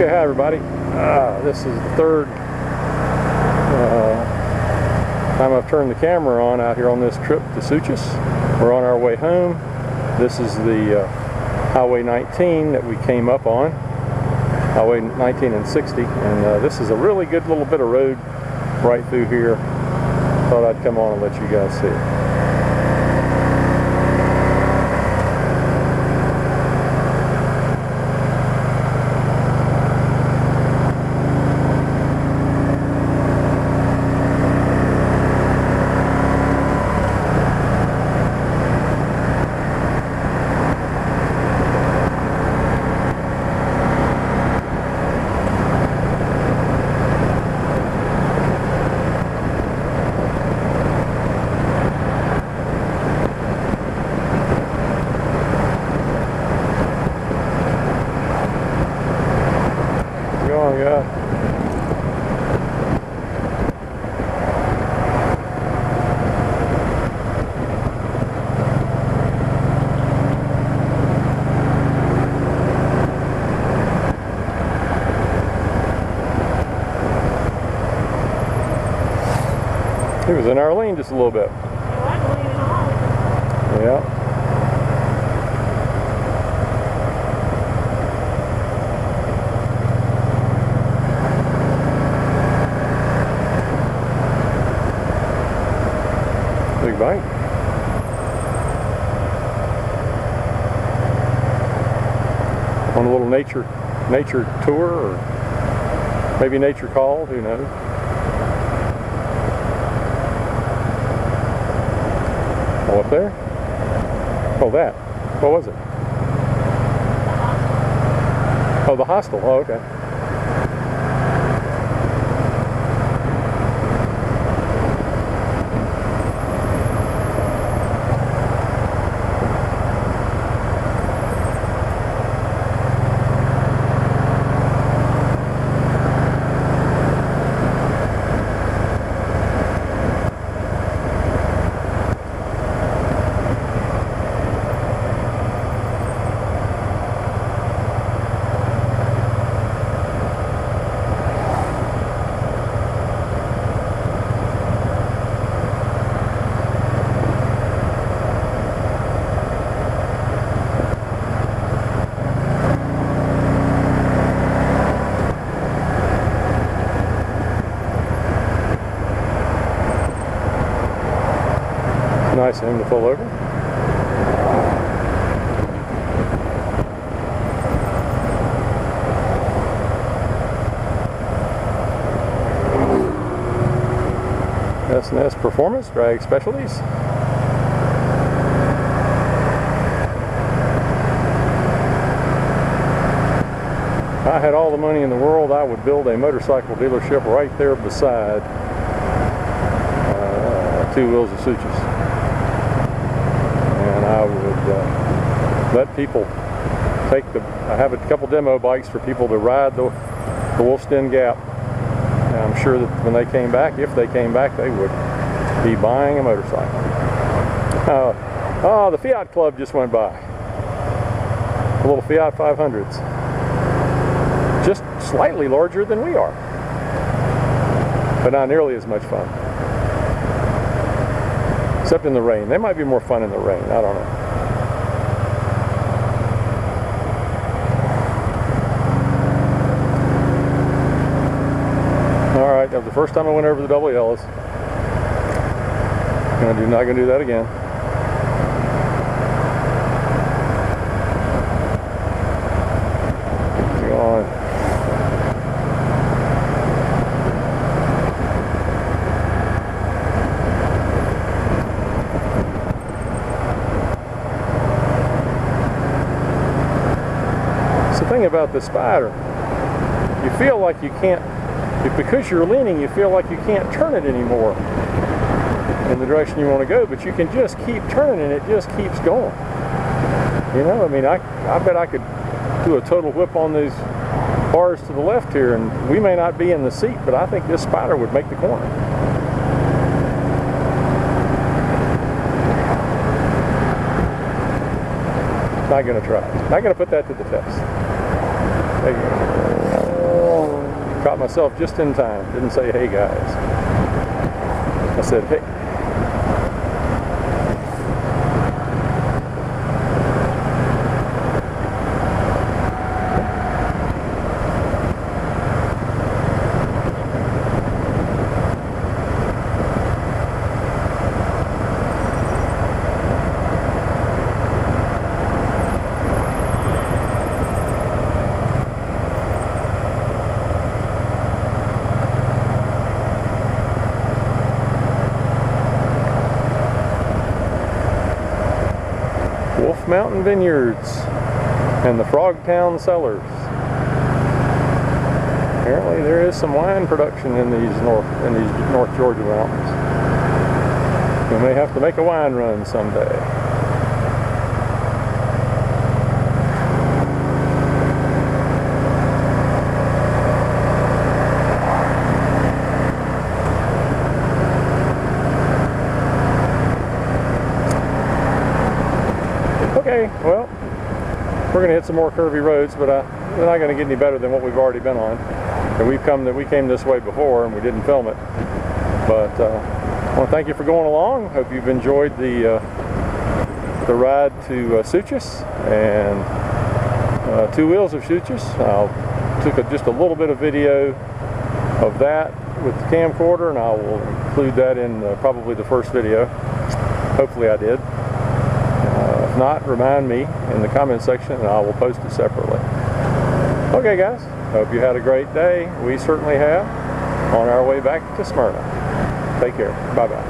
Okay, hi everybody. This is the third time I've turned the camera on out here on this trip to Suchus. We're on our way home. This is the Highway 19 that we came up on, Highway 19 and 60, and this is a really good little bit of road right through here. Thought I'd come on and let you guys see it. He was in our lane just a little bit. Yeah. Big bite. On a little nature tour, or maybe nature call, who knows. Oh, up there? Oh, that. What was it? Oh, the hostel. Oh, okay. Nice of him to pull over. S&S Performance Drag Specialties. If I had all the money in the world, I would build a motorcycle dealership right there beside Two Wheels of Suchus. I would let people take I have a couple demo bikes for people to ride the Wolfstein Gap. And I'm sure that when they came back, if they came back, they would be buying a motorcycle. Oh, the Fiat Club just went by. The little Fiat 500s. Just slightly larger than we are. But not nearly as much fun. Except in the rain. They might be more fun in the rain. I don't know. Alright, that was the first time I went over the double yellows. Not gonna do that again. Go on. Thing about the Spyder, you feel like you can't, because you're leaning, you feel like you can't turn it anymore in the direction you want to go, but you can just keep turning and it just keeps going. You know, I mean, I bet I could do a total whip on these bars to the left here, and we may not be in the seat, but I think this Spyder would make the corner. Not going to try. Not going to put that to the test. There you go. Caught myself just in time. Didn't say, hey guys. I said, hey. Mountain Vineyards and the Frogtown Cellars. Apparently there is some wine production in these North Georgia mountains. We may have to make a wine run someday. Okay, well, we're going to hit some more curvy roads, but they're not going to get any better than what we've already been on. And we came this way before and we didn't film it. But I want to thank you for going along. Hope you've enjoyed the ride to Suchess and 2 Wheels of Suchess. I took just a little bit of video of that with the camcorder, and I will include that in probably the first video. Hopefully I did. If not, remind me in the comment section and I will post it separately. Okay guys, hope you had a great day. We certainly have, on our way back to Smyrna. Take care. Bye-bye.